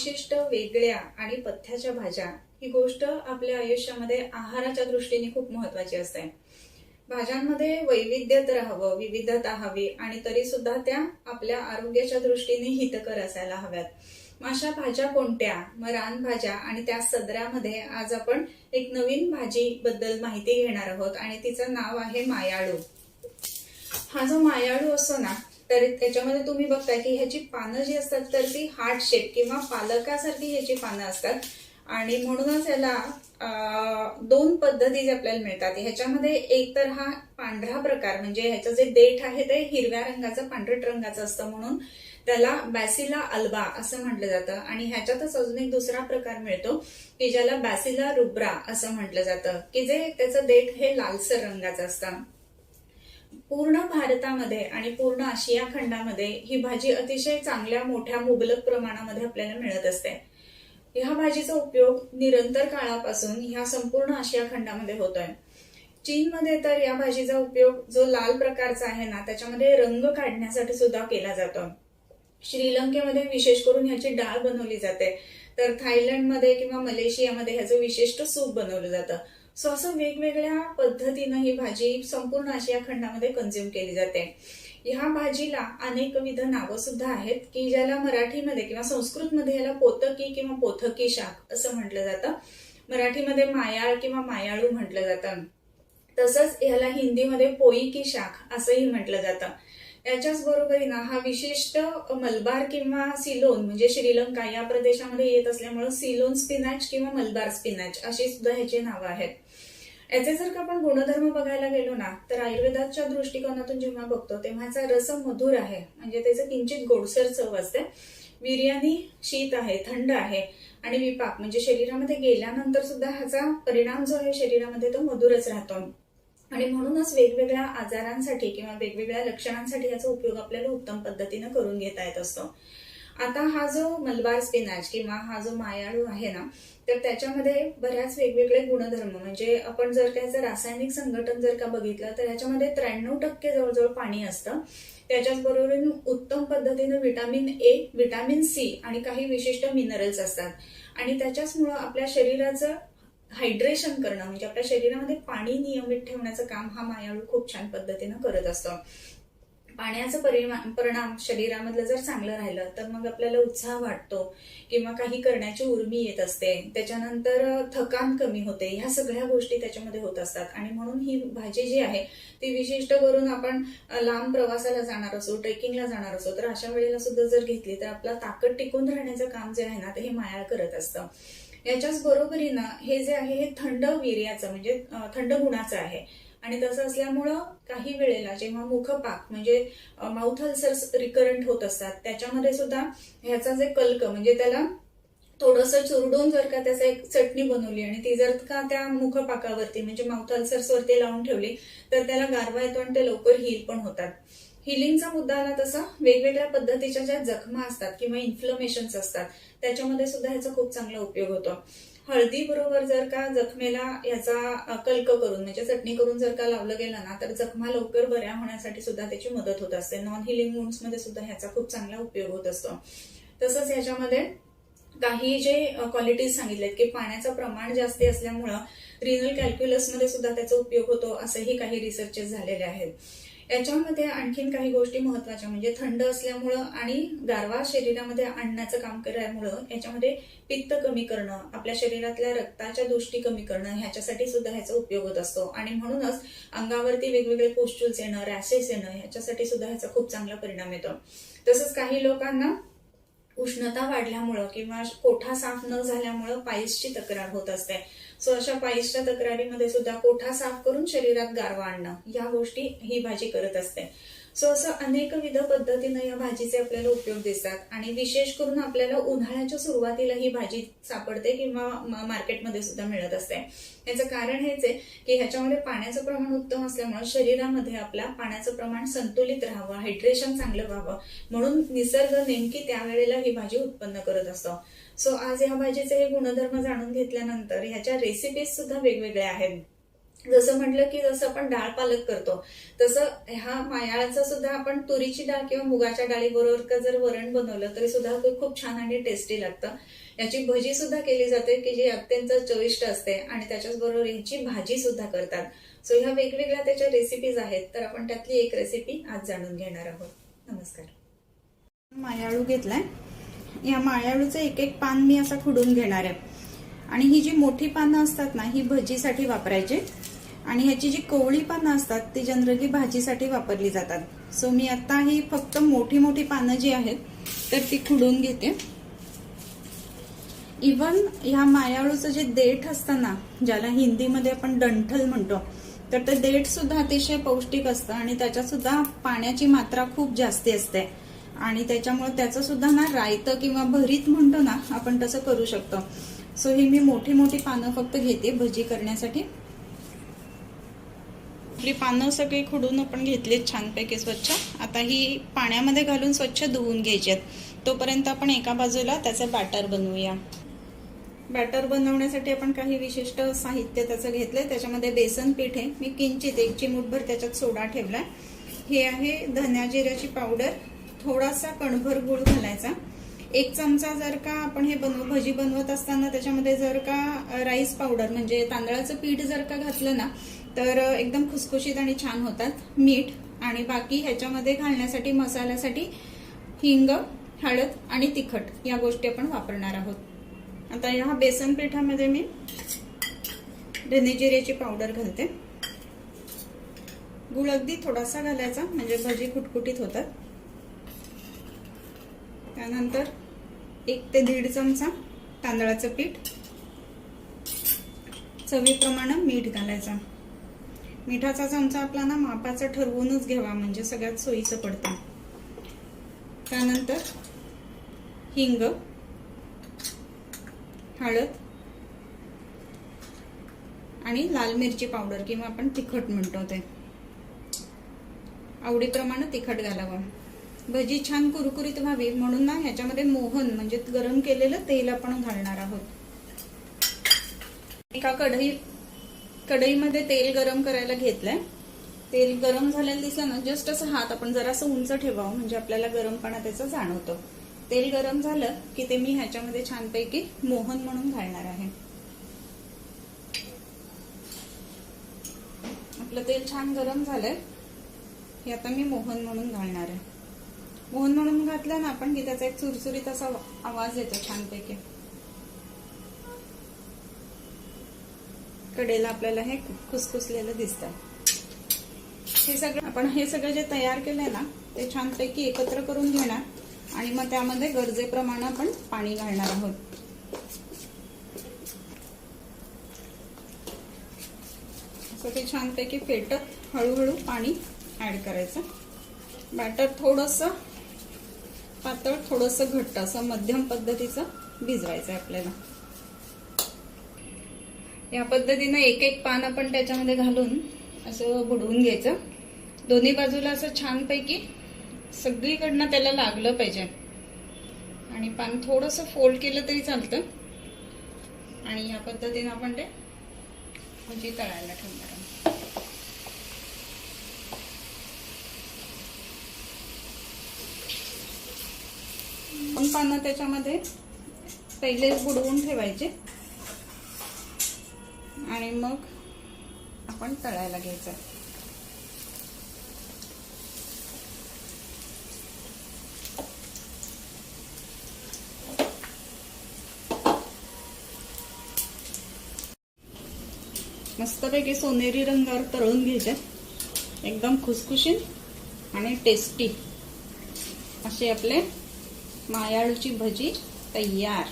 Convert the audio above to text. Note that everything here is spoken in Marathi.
विशिष्ट वेगळ्या आणि पथ्याच्या भाज्या ही गोष्ट आपल्या आयुष्यामध्ये आहाराच्या दृष्टीने खूप महत्वाची असते. भाज्यांमध्ये वैविध्य हवं, विविधता हवी आणि तरी सुद्धा त्या आपल्या आरोग्याच्या दृष्टीने हितकर असायला हव्यात. मग अशा भाज्या कोणत्या? मग रानभाज्या आणि त्या सदऱ्यामध्ये आज आपण एक नवीन भाजी बद्दल माहिती घेणार आहोत आणि तिचं नाव आहे मायाळू. हा जो मायाळू असतो ना, तर त्याच्यामध्ये तुम्ही बघताय की ह्याची पानं जी असतात तर ती हार्ट शेप किंवा पालकासारखी ह्याची पानं असतात आणि म्हणूनच याला दोन पद्धती आपल्याला मिळतात. ह्याच्यामध्ये एक तर हा पांढरा प्रकार म्हणजे ह्याचं जे देठ आहे ते हिरव्या रंगाचं पांढरट रंगाचं असतं म्हणून त्याला बॅसिला अल्बा असं म्हटलं जातं. आणि ह्याच्यातच अजून एक दुसरा प्रकार मिळतो की ज्याला बॅसिला रुब्रा असं म्हटलं जातं की जे त्याचं देठ हे लालसर रंगाचं असतं. पूर्ण भारतामध्ये आणि पूर्ण आशिया खंडामध्ये ही भाजी अतिशय चांगल्या मोठ्या मुबलक प्रमाणामध्ये आपल्याला मिळत असते. ह्या भाजीचा उपयोग निरंतर काळापासून ह्या संपूर्ण आशिया खंडामध्ये होतोय. चीनमध्ये तर या भाजीचा उपयोग जो लाल प्रकारचा आहे ना त्याच्यामध्ये रंग काढण्यासाठी सुद्धा केला जातो. श्रीलंकेमध्ये विशेष करून ह्याची डाळ बनवली जाते, तर थायलंडमध्ये किंवा मलेशियामध्ये ह्याचं विशिष्ट सूप बनवलं जातं. सो असं वेगवेगळ्या पद्धतीनं ही भाजी संपूर्ण आशिया खंडामध्ये कंझ्युम केली जाते. ह्या भाजीला अनेकविध नावं सुद्धा आहेत की ज्याला मराठीमध्ये किंवा संस्कृतमध्ये याला पोतकी किंवा पोथकी शाक असं म्हटलं जातं. मराठीमध्ये मायाळ किंवा मायाळू म्हटलं जातं. तसंच याला हिंदीमध्ये पोईकी शाक असंही म्हटलं जातं. याच्याच बरोबरीनं हा विशिष्ट मलबार किंवा सिलोन म्हणजे श्रीलंका या प्रदेशामध्ये येत असल्यामुळे सिलोन स्पिनॅच किंवा मलबार स्पिनॅच अशी सुद्धा ह्याची नावं आहेत. याचे जर का आपण गुणधर्म बघायला गेलो ना तर आयुर्वेदाच्या दृष्टिकोनातून जेव्हा बघतो तेव्हा ह्याचा रस मधुर आहे म्हणजे त्याचं किंचित गोडसर चव असते. वीर्यानी शीत आहे, थंड आहे आणि विपाक म्हणजे शरीरामध्ये गेल्यानंतर सुद्धा ह्याचा परिणाम जो आहे शरीरामध्ये तो मधुरच राहतो. आणि म्हणूनच वेगवेगळ्या आजारांसाठी किंवा वेगवेगळ्या लक्षणांसाठी याचा उपयोग आपल्याला उत्तम पद्धतीने करून घेता येत असतो. आता हा जो मलबार स्पिनॅच किंवा हा जो मायाळू आहे ना तर त्याच्यामध्ये बऱ्याच वेगवेगळे गुणधर्म म्हणजे आपण जर त्याचं रासायनिक संघटन जर का बघितलं तर याच्यामध्ये 93% जवळजवळ पाणी असतं. त्याच्याच बरोबर उत्तम पद्धतीने व्हिटॅमिन ए, व्हिटॅमिन सी आणि काही विशिष्ट मिनरल्स असतात. आणि त्याच्याचमुळं आपल्या शरीराचं हायड्रेशन करणं म्हणजे आपल्या शरीरामध्ये पाणी नियमित ठेवण्याचं काम हा मायाळू खूप छान पद्धतीनं करत असतो. पाण्याचा परिणाम शरीरामधलं जर चांगलं राहिलं तर मग आपल्याला उत्साह वाटतो किंवा काही करण्याची उर्मी येत असते. त्याच्यानंतर थकान कमी होते. ह्या सगळ्या गोष्टी त्याच्यामध्ये होत असतात. आणि म्हणून ही भाजी जी आहे ती विशिष्ट करून आपण लांब प्रवासाला जाणार असो, ट्रेकिंगला जाणार असो तर अशा वेळेला सुद्धा जर घेतली तर आपला ताकद टिकून राहण्याचं काम जे आहे ना ते हे मायाळ करत असतं. याच्याच बरोबरीनं हे जे आहे हे थंड वीर्याचं म्हणजे थंड गुणाचं आहे. आणि तसं असल्यामुळं काही वेळेला जेव्हा मुखपाक म्हणजे माउथ अल्सर्स रिकरंट होत असतात त्याच्यामध्ये सुद्धा ह्याचा जे कल्क म्हणजे त्याला थोडंसं चुरडून जर का त्याचा एक चटणी बनवली आणि ती जर का त्या मुखपाकावरती म्हणजे माउथ अल्सर्स वरती लावून ठेवली तर त्याला गारवा येतो आणि ते लवकर हील पण होतात. हिलिंगचा मुद्दा आला तसा वेगवेगळ्या पद्धतीच्या ज्या जखमा असतात किंवा इन्फ्लमेशन्स असतात त्याच्यामध्ये सुद्धा ह्याचा खूप चांगला उपयोग होतो. हळदी बरोबर जर का जखमेला याचा कल्क करून म्हणजे चटणी करून जर का लावलं गेलं ना तर जखमा लवकर बऱ्या होण्यासाठी सुद्धा त्याची मदत होत असते. नॉन हिलिंग वुंड्स मध्ये सुद्धा ह्याचा खूप चांगला उपयोग होत असतो. तसंच ह्याच्यामध्ये काही जे क्वालिटीज सांगितलेत की पाण्याचं प्रमाण जास्ती असल्यामुळं रिनल कॅल्क्युलस मध्ये सुद्धा त्याचा उपयोग होतो असंही काही रिसर्चेस झालेले आहेत. याच्यामध्ये आणखीन काही गोष्टी महत्वाच्या म्हणजे थंड असल्यामुळं आणि गारवा शरीरामध्ये आणण्याचं काम केल्यामुळं याच्यामध्ये पित्त कमी करणं, आपल्या शरीरातल्या रक्ताच्या दोष्टी कमी करणं ह्याच्यासाठी सुद्धा ह्याचा उपयोग होत असतो. आणि म्हणूनच अंगावरती वेगवेगळे पुस्टुल्स येणं, रॅशेस येणं ह्याच्यासाठी सुद्धा ह्याचा खूप चांगला परिणाम येतो. तसंच काही लोकांना उष्णता वाढल्यामुळं किंवा कोठा साफ न झाल्यामुळं पाईल्सची तक्रार होत असते. सो अशा पाईल्सच्या तक्रारीमध्ये सुद्धा कोठा साफ करून शरीरात गारवा आणणं या गोष्टी ही भाजी करत असते. सो असं अनेकविध पद्धतीनं या भाजीचे आपल्याला उपयोग दिसतात. आणि विशेष करून आपल्याला उन्हाळ्याच्या सुरुवातीला ही भाजी सापडते किंवा मार्केटमध्ये सुद्धा मिळत असते. याचं कारण हेच आहे की ह्याच्यामध्ये पाण्याचं प्रमाण उत्तम असल्यामुळे शरीरामध्ये आपल्या पाण्याचं प्रमाण संतुलित राहावं, हायड्रेशन चांगलं व्हावं म्हणून निसर्ग नेमकी त्यावेळेला ही भाजी उत्पन्न करत असतो. सो आज ह्या भाजीचे हे गुणधर्म जाणून घेतल्यानंतर ह्याच्या रेसिपीज सुद्धा वेगवेगळ्या आहेत. जसं म्हटलं की जसं आपण डाळ पालक करतो तसं ह्या मायाळाचा सुद्धा आपण तुरीची डाळ किंवा मुगाच्या डाळीबरोबर का जर वरण बनवलं तरी सुद्धा ते खूप छान आणि टेस्टी लागतं. याची भजी सुद्धा केली जाते की जी अत्यंत चविष्ट असते आणि त्याच्याच बरोबर याची भाजी सुद्धा करतात. सो ह्या वेगवेगळ्या त्याच्या रेसिपीज आहेत, तर आपण त्यातली एक रेसिपी आज जाणून घेणार आहोत. नमस्कार. मायाळू घेतलाय. या मायाळूचं एक एक पान मी असा खुडून घेणार आहे आणि ही जी मोठी पानं असतात ना ही भजीसाठी वापरायची आणि ह्याची जी कोवळी पानं असतात ती जनरली भाजीसाठी वापरली जातात. सो मी आता ही फक्त मोठी मोठी पानं जी आहेत तर ती खुडून घेते. इवन ह्या मायाळूचं जे देठ असतं ना, ज्याला हिंदीमध्ये आपण डंठल म्हणतो, तर ते देठ सुद्धा अतिशय पौष्टिक असतं आणि त्याच्यात सुद्धा पाण्याची मात्रा खूप जास्ती असते आणि त्याच्यामुळे त्याचं सुद्धा ना रायतं किंवा भरीत म्हणतो ना आपण तसं करू शकतो. सो ही मी मोठी मोठी पानं फक्त घेते भजी करण्यासाठी. आपली पानं सगळी खुडून आपण घेतलीत छानपैकी स्वच्छ. आता ही पाण्यामध्ये घालून स्वच्छ धुवून घ्यायची आहेत. तोपर्यंत आपण एका बाजूला त्याचं बॅटर बनवूया. बॅटर बनवण्यासाठी आपण काही विशिष्ट साहित्य त्याचं घेतलंय. त्याच्यामध्ये बेसन पीठ आहे, मी किंचित एक चिमूटभर त्याच्यात सोडा ठेवलाय. हे आहे धन्या जिऱ्याची पावडर, थोडासा कणभर गूळ घालायचा. 1 चमचा जर का आपण हे भजी बनवत असताना त्याच्यामध्ये जर का राईस पावडर म्हणजे तांदळाचं पीठ जर का घातलं ना तर एकदम खुसखुशीत आणि छान होतात. मीठ आणि बाकी ह्याच्यामध्ये घालण्यासाठी मसाल्यासाठी हिंग, हळद आणि तिखट या गोष्टी आपण वापरणार आहोत. आता ह्या बेसन पिठामध्ये मी धने जिऱ्याची पावडर घालते. गूळ अगदी थोडासा घालायचा म्हणजे भजी खुटखुटीत होतात. त्यानंतर 1 ते 1.5 चमचा तांदळाचं पीठ, चवीप्रमाणे मीठ घालायचं. मिठाचा चमचा आपला ना मापाचा ठरवूनच घ्यावा म्हणजे सगळ्यात सोयीचं पडतं. त्यानंतर हिंग, हळद आणि लाल मिरची पावडर किंवा आपण तिखट म्हणतो ते आवडीप्रमाणे तिखट घालावं. भजी छान कुरकुरीत व्हावी म्हणून ना ह्याच्यामध्ये मोहन म्हणजे गरम केलेलं तेल आपण घालणार आहोत. एका कढईमध्ये तेल गरम करायला घेतलंय. तेल गरम झालेलं दिसलं ना जस्ट असं हात आपण जरासं उंच ठेवावं म्हणजे आपल्याला गरमपणा त्याचा जाणवतो. तेल गरम झालं की ते मी ह्याच्यामध्ये छानपैकी मोहन म्हणून घालणार आहे. आपलं तेल छान गरम झालंय. हे आता मी मोहन म्हणून घालणार आहे. मोहन म्हणून घातलं ना आपण की त्याचा एक चुरचुरीत असा आवाज येतो छानपैकी. कडेला आपल्याला हे खुसखुसलेलं दिसतं. हे सगळं जे तयार केलंय ना ते छानपैकी एकत्र करून घेणार आणि मग त्यामध्ये गरजेप्रमाणे आपण पाणी घालणार आहोत. असं ते छानपैकी फेटत हळूहळू पाणी ऍड करायचं. बॅटर थोडंसं पातळ थोडंसं घट्ट असं मध्यम पद्धतीचं भिजवायचं आहे आपल्याला. या पद्धतीनं एक एक पान आपण त्याच्यामध्ये घालून असं बुडवून घ्यायचं. दोन्ही बाजूला असं छानपैकी सगळीकडनं त्याला लागलं पाहिजे आणि पान थोडंसं फोल्ड केलं तरी चालतं. आणि या पद्धतीनं आपण ते भजी तळायला ठेवणार आहोत. पानं त्याच्यामध्ये पहिलेच बुडवून ठेवायचे आणि मग आपण तळायला घ्यायचं. मस्तपैकी सोनेरी रंगावर तळून घ्यायचे. एकदम खुसखुशीत आणि टेस्टी असे आपले मायाळूची भजी तयार.